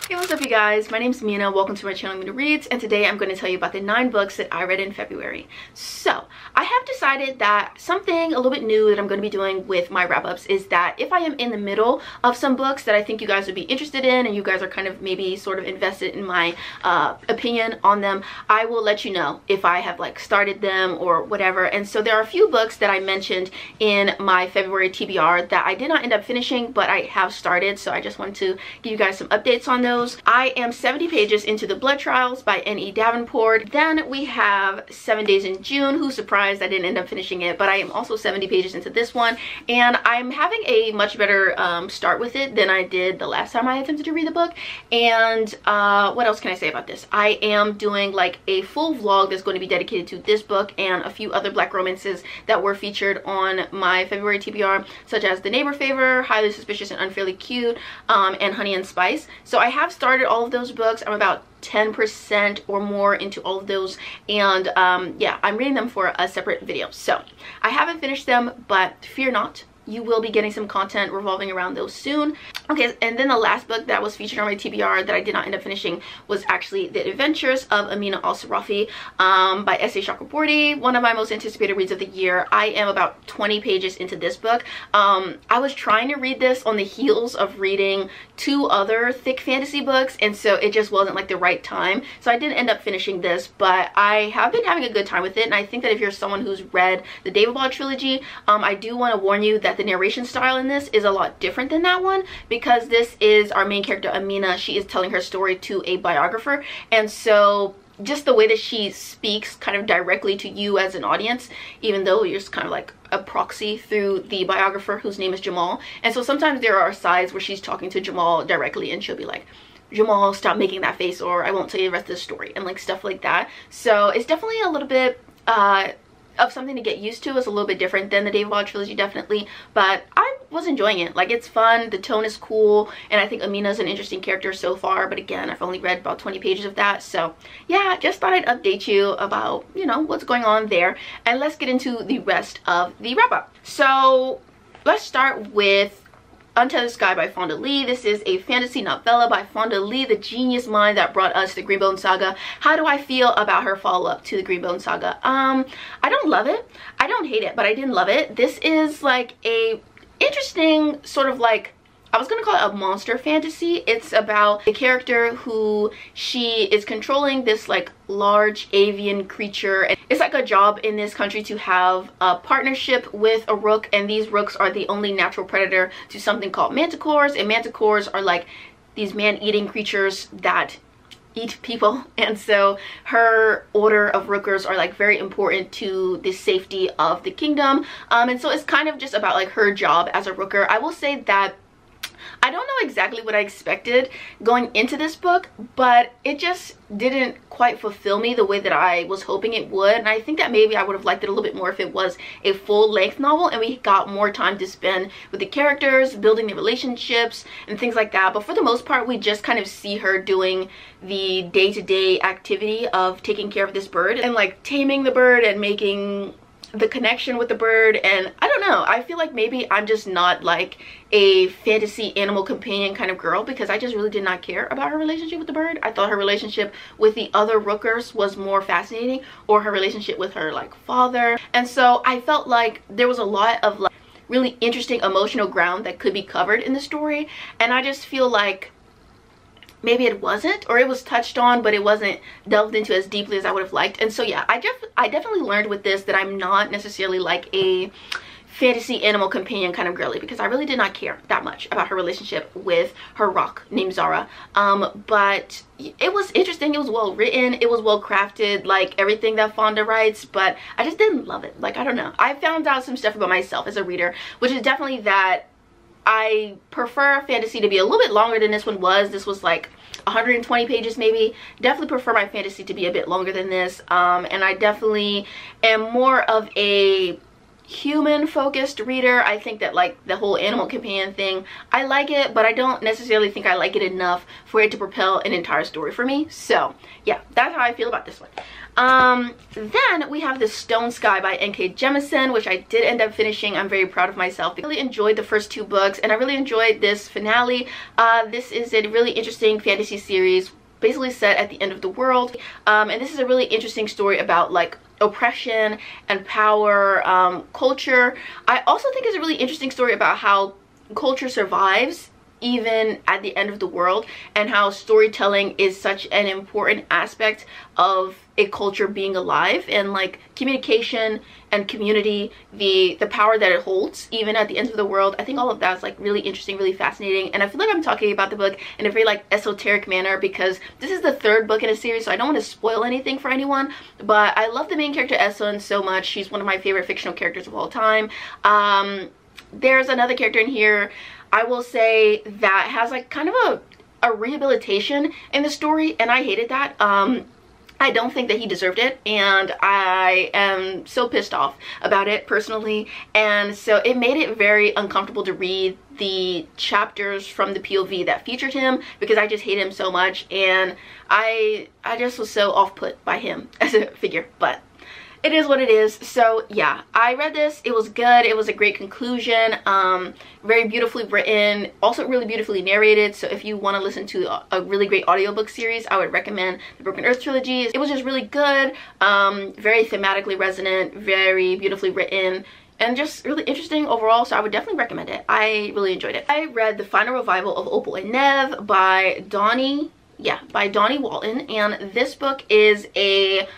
Hey, what's up you guys? My name's Amina. Welcome to my channel, Amina Reads, and today I'm going to tell you about the 9 books that I read in February. So, I have decided that something a little bit new that I'm going to be doing with my wrap-ups is that if I am in the middle of some books that I think you guys would be interested in and you guys are kind of maybe sort of invested in my opinion on them, I will let you know if I have like started them or whatever. And so there are a few books that I mentioned in my February TBR that I did not end up finishing, but I have started, so I just wanted to give you guys some updates on those. I am 70 pages into The Blood Trials by N.E. Davenport. Then we have 7 Days in June. Who's surprised I didn't end up finishing it, but I am also 70 pages into this one, and I'm having a much better start with it than I did the last time I attempted to read the book. And what else can I say about this? I am doing like a full vlog that's going to be dedicated to this book and a few other black romances that were featured on my February TBR, such as The Neighbor Favor, Highly Suspicious and Unfairly Cute, and Honey and Spice. So I have started all of those books. I'm about 10% or more into all of those, and yeah, I'm reading them for a separate video. So I haven't finished them, but fear not, you will be getting some content revolving around those soon. Okay, and then the last book that was featured on my TBR that I did not end up finishing was actually The Adventures of Amina Rafi by S.A. Chakraborty, one of my most anticipated reads of the year. I am about 20 pages into this book. I was trying to read this on the heels of reading 2 other thick fantasy books, and so it just wasn't like the right time. So I didn't end up finishing this, but I have been having a good time with it, and I think that if you're someone who's read the David Ball trilogy, I do want to warn you that the narration style in this is a lot different than that one, because this is our main character Amina. She is telling her story to a biographer, and so just the way that she speaks kind of directly to you as an audience, even though you're just kind of like a proxy through the biographer whose name is Jamal. And so sometimes there are sides where she's talking to Jamal directly and she'll be like, Jamal, stop making that face, or I won't tell you the rest of the story, and like stuff like that. So it's definitely a little bit of something to get used to. It's a little bit different than the David Ball trilogy, definitely, but I was enjoying it. Like, it's fun, the tone is cool, and I think Amina's an interesting character so far, but again, I've only read about 20 pages of that. So yeah, just thought I'd update you about, you know, what's going on there, and let's get into the rest of the wrap-up. So let's start with Untethered Sky by Fonda Lee. This is a fantasy novella by Fonda Lee, the genius mind that brought us the Greenbone Saga. How do I feel about her follow-up to the Greenbone Saga? I don't love it. I don't hate it, but I didn't love it. This is like a interesting sort of like, I was gonna call it a monster fantasy. It's about a character who she is controlling this like large avian creature, and it's like a job in this country to have a partnership with a rook, and these rooks are the only natural predator to something called manticores, and manticores are like these man-eating creatures that eat people. And so her order of rookers are like very important to the safety of the kingdom, and so it's kind of just about like her job as a rooker. I will say that I don't know exactly what I expected going into this book, but it just didn't quite fulfill me the way that I was hoping it would. And I think that maybe I would have liked it a little bit more if it was a full-length novel and we got more time to spend with the characters, building the relationships and things like that. But for the most part, we just kind of see her doing the day-to-day activity of taking care of this bird and like taming the bird and making the connection with the bird. And I don't know, I feel like maybe I'm just not like a fantasy animal companion kind of girl, because I just really did not care about her relationship with the bird. I thought her relationship with the other rookers was more fascinating, or her relationship with her like father. And so I felt like there was a lot of like really interesting emotional ground that could be covered in the story, and I just feel like maybe it wasn't, or it was touched on but it wasn't delved into as deeply as I would have liked. And so yeah, I definitely learned with this that I'm not necessarily like a fantasy animal companion kind of girly, because I really did not care that much about her relationship with her rock named Zara. But it was interesting, it was well written, it was well crafted, like everything that Fonda writes, but I just didn't love it. Like, I don't know, I found out some stuff about myself as a reader, which is definitely that I prefer fantasy to be a little bit longer than this one was. This was like 120 pages maybe. Definitely prefer my fantasy to be a bit longer than this, and I definitely am more of a human focused reader. I think that like the whole animal companion thing, I like it, but I don't necessarily think I like it enough for it to propel an entire story for me. So yeah, that's how I feel about this one. Then we have the Stone Sky by N.K. Jemisin, which I did end up finishing. I'm very proud of myself. I really enjoyed the first 2 books, and I really enjoyed this finale. This is a really interesting fantasy series, basically set at the end of the world, and this is a really interesting story about like oppression and power, culture. I also think it's a really interesting story about how culture survives even at the end of the world, and how storytelling is such an important aspect of a culture being alive, and like communication and community, the power that it holds even at the end of the world. I think all of that is like really interesting, really fascinating, and I feel like I'm talking about the book in a very like esoteric manner because this is the 3rd book in a series, so I don't want to spoil anything for anyone, but I love the main character Esun so much. She's one of my favorite fictional characters of all time. There's another character in here, I will say, that has like kind of a rehabilitation in the story, and I hated that. I don't think that he deserved it, and I am so pissed off about it personally, and so it made it very uncomfortable to read the chapters from the POV that featured him because I just hate him so much, and I just was so off-put by him as a figure, but it is what it is. So yeah, I read this. It was good. It was a great conclusion. Very beautifully written, also really beautifully narrated. So if you want to listen to a really great audiobook series, I would recommend the Broken Earth trilogy. It was just really good, very thematically resonant, very beautifully written, and just really interesting overall. So I would definitely recommend it. I really enjoyed it. I read The Final Revival of Opal and Nev by Donnie Walton, and this book is a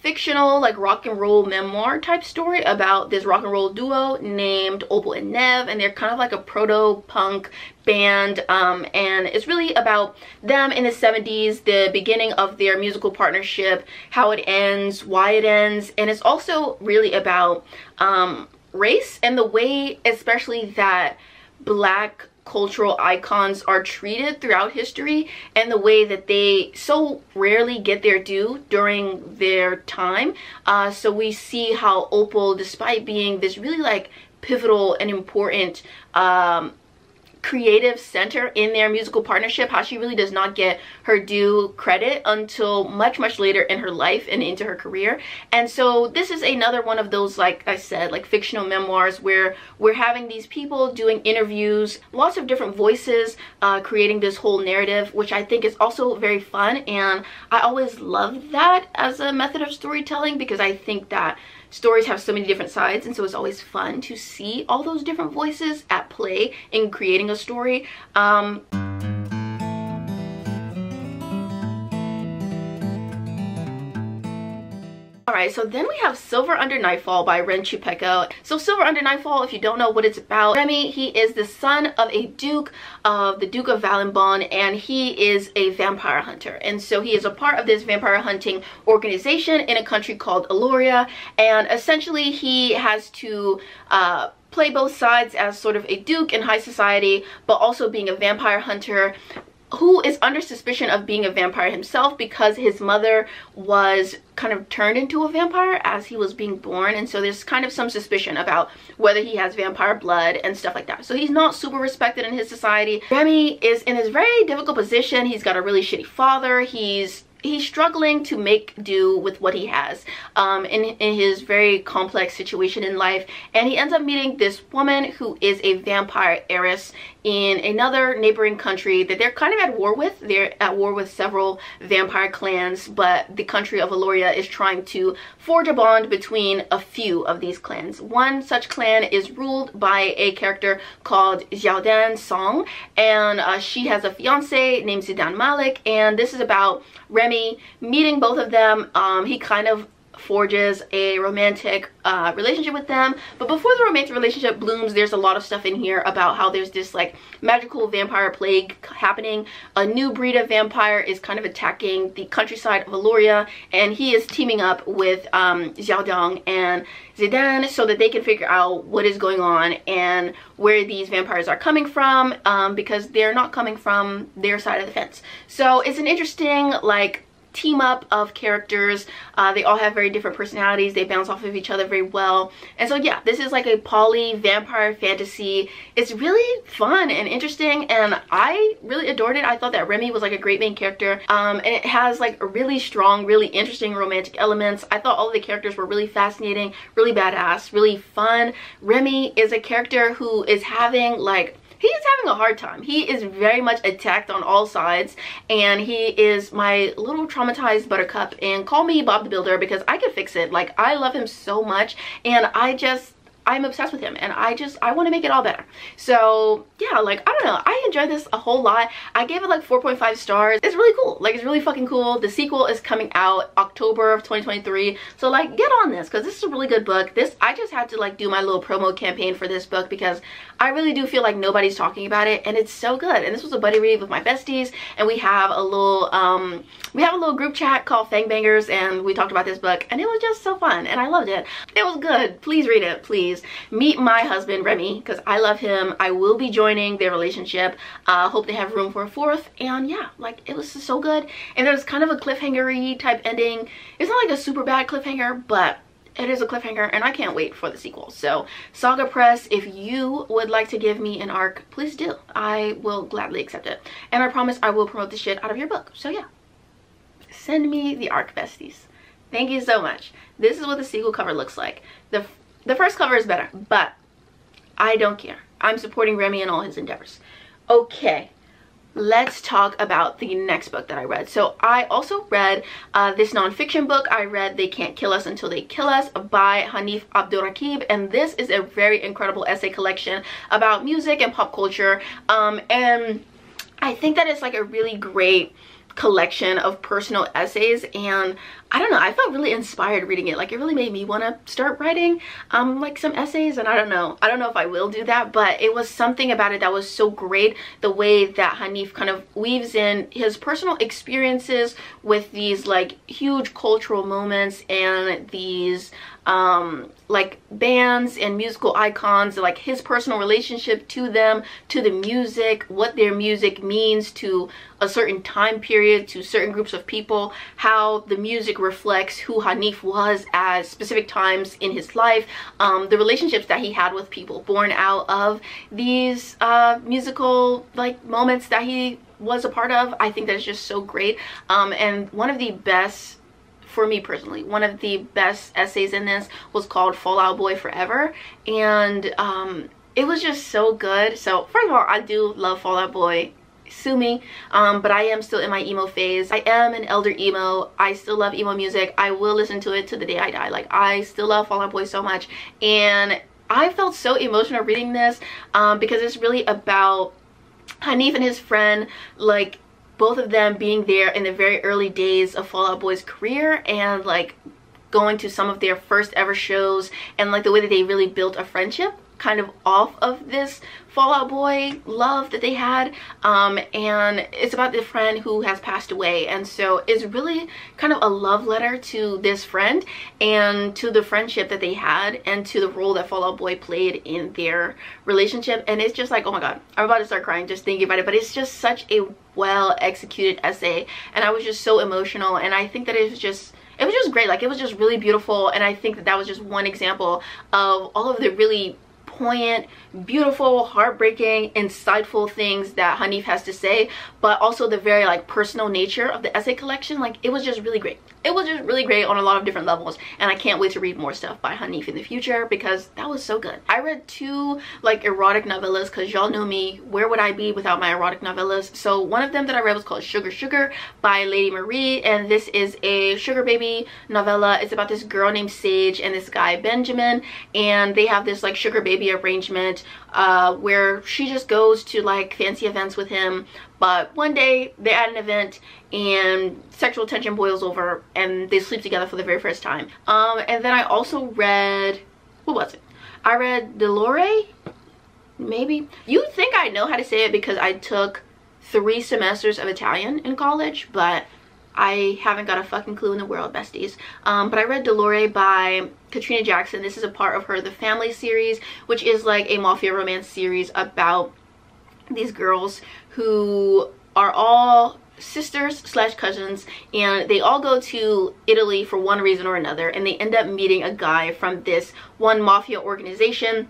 fictional like rock and roll memoir type story about this rock and roll duo named Opal and Nev, and they're kind of like a proto-punk band, and it's really about them in the 70s, the beginning of their musical partnership, how it ends, why it ends, and it's also really about race and the way especially that Black cultural icons are treated throughout history, and the way that they so rarely get their due during their time. So we see how Opal, despite being this really like pivotal and important creative center in their musical partnership, how she really does not get her due credit until much later in her life and into her career. And so this is another one of those, like I said, like fictional memoirs where we're having these people doing interviews, lots of different voices, creating this whole narrative, which I think is also very fun. And I always love that as a method of storytelling because I think that stories have so many different sides, and so it's always fun to see all those different voices at play in creating a story. Alright, so then we have Silver Under Nightfall by Ren Chupeko. So Silver Under Nightfall, if you don't know what it's about, Remy, he is the son of a duke, of the Duke of Valenbon, and he is a vampire hunter. And so he is a part of this vampire hunting organization in a country called Eloria, and essentially he has to play both sides as sort of a duke in high society, but also being a vampire hunter who is under suspicion of being a vampire himself because his mother was kind of turned into a vampire as he was being born, and so there's kind of some suspicion about whether he has vampire blood and stuff like that. So he's not super respected in his society. Remy is in this very difficult position. He's got a really shitty father. He's struggling to make do with what he has in his very complex situation in life, and he ends up meeting this woman who is a vampire heiress in another neighboring country that they're kind of at war with. They're at war with several vampire clans, but the country of Eloria is trying to forge a bond between a few of these clans. One such clan is ruled by a character called Xiaodan Song, and she has a fiance named Zidan Malik, and this is about Remy meeting both of them. He kind of forges a romantic relationship with them, but before the romantic relationship blooms, there's a lot of stuff in here about how there's this like magical vampire plague happening. A new breed of vampire is kind of attacking the countryside of Eloria, and he is teaming up with Xiaodong and Zidane so that they can figure out what is going on and where these vampires are coming from, because they're not coming from their side of the fence. So it's an interesting like team up of characters. They all have very different personalities. They bounce off of each other very well. And so yeah, this is like a poly vampire fantasy. It's really fun and interesting, and I really adored it. I thought that Remy was like a great main character, and it has like a really strong, really interesting romantic elements. I thought all of the characters were really fascinating, really badass, really fun. Remy is a character who is having like, he is having a hard time. He is very much attacked on all sides, and he is my little traumatized buttercup, and call me Bob the Builder because I can fix it. Like, I love him so much, and I'm obsessed with him, and I want to make it all better. So yeah, like, I don't know, I enjoyed this a whole lot. I gave it like 4.5 stars. It's really cool. Like, it's really fucking cool. The sequel is coming out October of 2023, so like, get on this because this is a really good book. I just had to like do my little promo campaign for this book because I really do feel like nobody's talking about it, and it's so good. And this was a buddy read with my besties, and we have a little group chat called Fang Bangers, and we talked about this book, and it was just so fun, and I loved it. It was good. Please read it, please. Meet my husband Remy because I love him. I will be joining their relationship. Hope they have room for a fourth. And yeah, like, it was so good. And there's kind of a cliffhanger-y type ending. It's not like a super bad cliffhanger, but it is a cliffhanger, and I can't wait for the sequel. So Saga Press, if you would like to give me an arc, please do. I will gladly accept it, and I promise I will promote the shit out of your book. So yeah, send me the arc, besties. Thank you so much. This is what the sequel cover looks like. The first cover is better, but I don't care. I'm supporting Remy in all his endeavors. Okay, let's talk about the next book that I read. So I also read this nonfiction book. I read They Can't Kill Us Until They Kill Us by Hanif Abdurraqib, and this is a very incredible essay collection about music and pop culture, and I think that it's like a really great collection of personal essays, and I don't know, I felt really inspired reading it. Like, it really made me want to start writing like some essays, and I don't know if I will do that, but it was something about it that was so great, the way that Hanif kind of weaves in his personal experiences with these like huge cultural moments and these like bands and musical icons, like his personal relationship to them, to the music, what their music means to a certain time period, to certain groups of people, how the music reflects who Hanif was at specific times in his life, the relationships that he had with people born out of these musical like moments that he was a part of. I think that is just so great, and one of the best, for me personally, one of the best essays in this was called Fall Out Boy Forever, and it was just so good. So first of all, I do love Fall Out Boy, sue me, but I am still in my emo phase. I am an elder emo. I still love emo music. I will listen to it to the day I die. Like, I still love Fall Out Boy so much, and I felt so emotional reading this because it's really about Hanif and his friend, like both of them being there in the very early days of Fall Out Boy's career, and like going to some of their first ever shows, and like the way that they really built a friendship kind of off of this Fall Out Boy love that they had, and it's about the friend who has passed away, and so it's really kind of a love letter to this friend and to the friendship that they had and to the role that Fall Out Boy played in their relationship. And it's just like, oh my god, I'm about to start crying just thinking about it, but it's just such a well executed essay, and I was just so emotional, and I think that it was just great. Like, it was just really beautiful, and I think that that was just one example of all of the really poignant, beautiful, heartbreaking, insightful things that Hanif has to say, but also the very like personal nature of the essay collection. Like, it was just really great. It was just really great on a lot of different levels, and I can't wait to read more stuff by Hanif in the future because that was so good. I read two like erotic novellas because y'all know me, where would I be without my erotic novellas? So one of them that I read was called Sugar Sugar by Lady Marie, and this is a sugar baby novella. It's about this girl named Sage and this guy Benjamin, and they have this like sugar baby arrangement where she just goes to like fancy events with him, but one day they're at an event and sexual tension boils over and they sleep together for the very first time. And then I also read, what was it? I read Dolores, maybe. You'd think I know how to say it because I took 3 semesters of Italian in college, but I haven't got a fucking clue in the world, besties. But I read Dolores by Katrina Jackson. This is a part of her The Family series, which is like a mafia romance series about these girls who are all sisters slash cousins, and they all go to Italy for one reason or another, and they end up meeting a guy from this one mafia organization,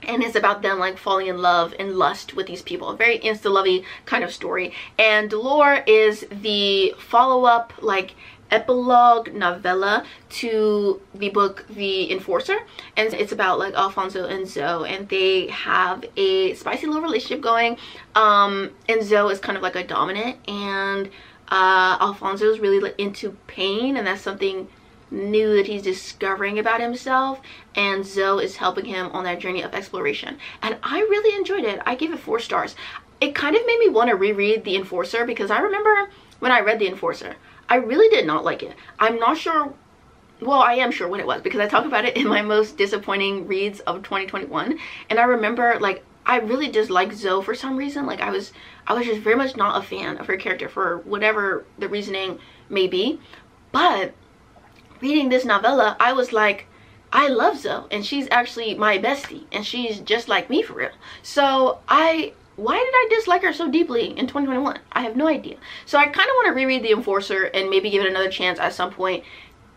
and it's about them like falling in love and lust with these people. A very insta-lovey kind of story. And Dolores is the follow-up, like epilogue novella to the book The Enforcer, and it's about like Alfonso and Zoe, and they have a spicy little relationship going. And Zoe is kind of like a dominant, and Alfonso is really like into pain, and that's something new that he's discovering about himself, and Zoe is helping him on that journey of exploration. And I really enjoyed it. I gave it 4 stars. It kind of made me want to reread The Enforcer, because I remember when I read The Enforcer, I really did not like it. I'm not sure, well, I am sure when it was, because I talk about it in my most disappointing reads of 2021. And I remember, like, I really disliked Zoe for some reason. Like, I was just very much not a fan of her character for whatever the reasoning may be. But reading this novella, I was like, I love Zoe, and she's actually my bestie, and she's just like me for real. So why did I dislike her so deeply in 2021? I have no idea. So I kind of want to reread The Enforcer and maybe give it another chance at some point.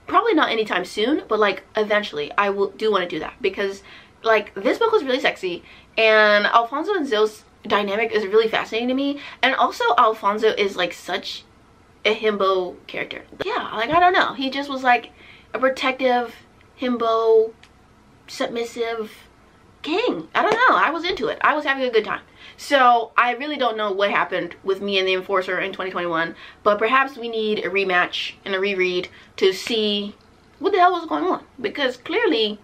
Probably not anytime soon, but like eventually I do want to do that, because like this book was really sexy, and Alfonso and Zoe's dynamic is really fascinating to me. And also Alfonso is like such a himbo character. Yeah, like I don't know, he just was like a protective himbo submissive king. I don't know, I was into it. I was having a good time. So I really don't know what happened with me and The Enforcer in 2021, but perhaps we need a rematch and a reread to see what the hell was going on, because clearly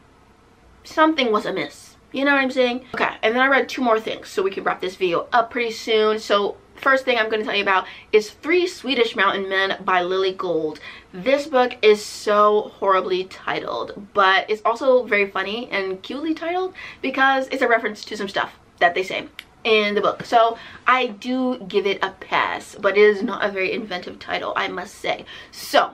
something was amiss. You know what I'm saying? Okay, and then I read 2 more things so we can wrap this video up pretty soon. So first thing I'm going to tell you about is 3 Swedish Mountain Men by Lily Gold. This book is so horribly titled, but it's also very funny and cutely titled, because it's a reference to some stuff that they say in the book. So I do give it a pass, but it is not a very inventive title, I must say. So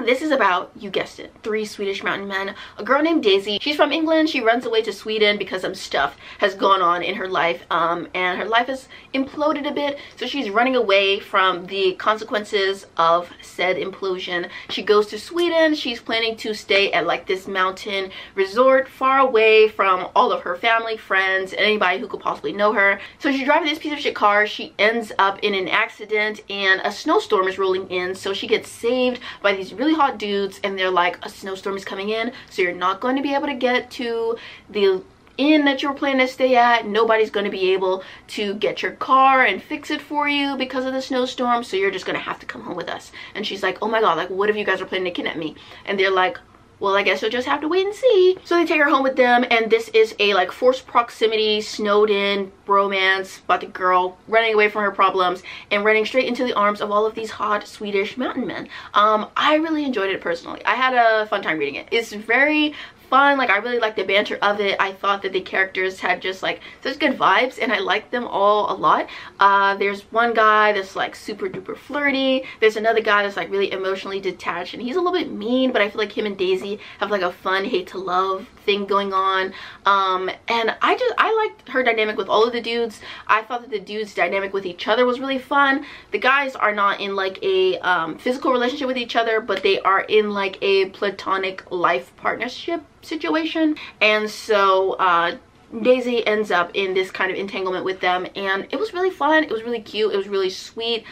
this is about, you guessed it, 3 Swedish mountain men. A girl named Daisy. She's from England. She runs away to Sweden because some stuff has gone on in her life, and her life has imploded a bit. So she's running away from the consequences of said implosion. She goes to Sweden. She's planning to stay at like this mountain resort far away from all of her family, friends, anybody who could possibly know her. So she's driving this piece of shit car. She ends up in an accident, and a snowstorm is rolling in. So she gets saved by these really hot dudes, and they're like, a snowstorm is coming in, so you're not going to be able to get to the inn that you were planning to stay at. Nobody's going to be able to get your car and fix it for you because of the snowstorm, so you're just going to have to come home with us. And she's like, oh my god, like what if you guys are planning to kidnap me? And they're like, well, I guess you'll just have to wait and see. So they take her home with them, and this is a like forced proximity, snowed in romance about the girl running away from her problems and running straight into the arms of all of these hot Swedish mountain men. I really enjoyed it personally. I had a fun time reading it. It's very fun. Like, I really liked the banter of it. I thought that the characters had just like such good vibes, and I liked them all a lot. There's one guy that's like super duper flirty. There's another guy that's like really emotionally detached, and he's a little bit mean, but I feel like him and Daisy have like a fun hate to love thing going on. And I liked her dynamic with all of the dudes. I thought that the dudes' dynamic with each other was really fun. The guys are not in like a physical relationship with each other, but they are in like a platonic life partnership situation. And so Daisy ends up in this kind of entanglement with them, and it was really fun. It was really cute. It was really sweet.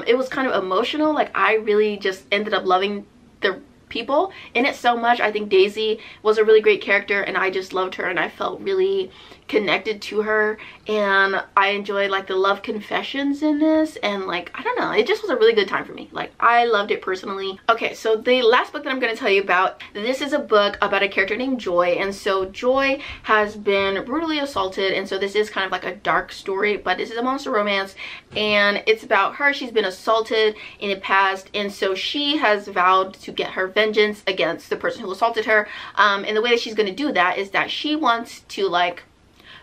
It was kind of emotional. Like, I really just ended up loving the people in it so much. I think Daisy was a really great character, and I just loved her, and I felt really connected to her, and I enjoyed like the love confessions in this, and like, I don't know, it just was a really good time for me. Like, I loved it personally. Okay, so the last book that I'm going to tell you about, this is a book about a character named Joy. And so Joy has been brutally assaulted, and so this is kind of like a dark story, but this is a monster romance, and it's about her. She's been assaulted in the past, and so she has vowed to get her vengeance against the person who assaulted her, and the way that she's going to do that is that she wants to like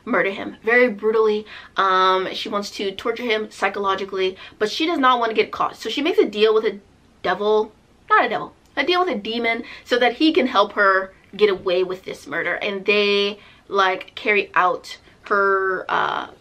murder him very brutally. She wants to torture him psychologically, but she does not want to get caught. So she makes a deal with a devil, not a devil, a deal with a demon, so that he can help her get away with this murder. And they like carry out her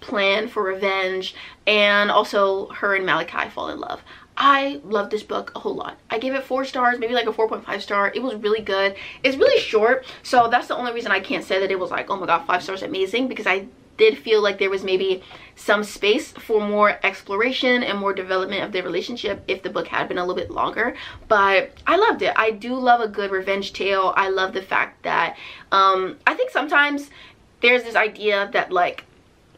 plan for revenge, and also her and Malachi fall in love. I love this book a whole lot. I gave it 4 stars, maybe like a 4.5 star. It was really good. It's really short, so that's the only reason I can't say that it was like, oh my god, 5 stars amazing, because I did feel like there was maybe some space for more exploration and more development of their relationship if the book had been a little bit longer. But I loved it. I do love a good revenge tale. I love the fact that I think sometimes there's this idea that like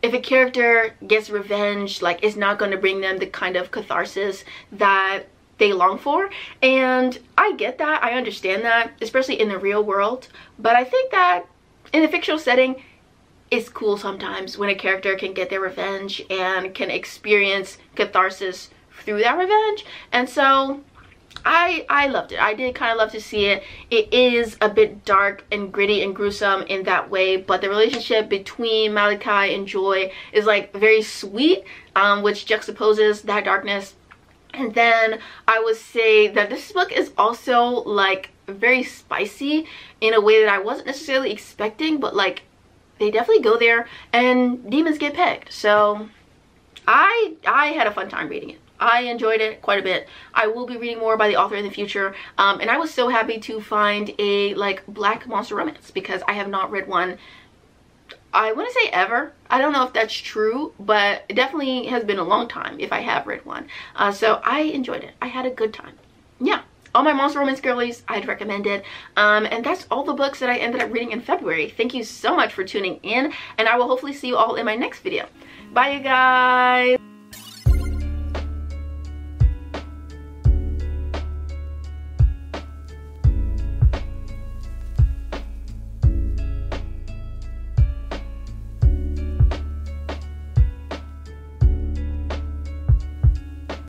if a character gets revenge, like it's not going to bring them the kind of catharsis that they long for, and I get that. I understand that, especially in the real world. But I think that in a fictional setting, it's cool sometimes when a character can get their revenge and can experience catharsis through that revenge. And so I loved it. I did kind of love to see it. It is a bit dark and gritty and gruesome in that way, but the relationship between Malachi and Joy is like very sweet, which juxtaposes that darkness. And then I would say that this book is also like very spicy in a way that I wasn't necessarily expecting, but like they definitely go there and demons get pegged. So I had a fun time reading it. I enjoyed it quite a bit. I will be reading more by the author in the future, and I was so happy to find a like black monster romance, because I have not read one, I want to say ever. I don't know if that's true, but it definitely has been a long time if I have read one. So I enjoyed it. I had a good time. Yeah, all my monster romance girlies, I'd recommend it. And that's all the books that I ended up reading in February. Thank you so much for tuning in, and I will hopefully see you all in my next video. Bye, you guys.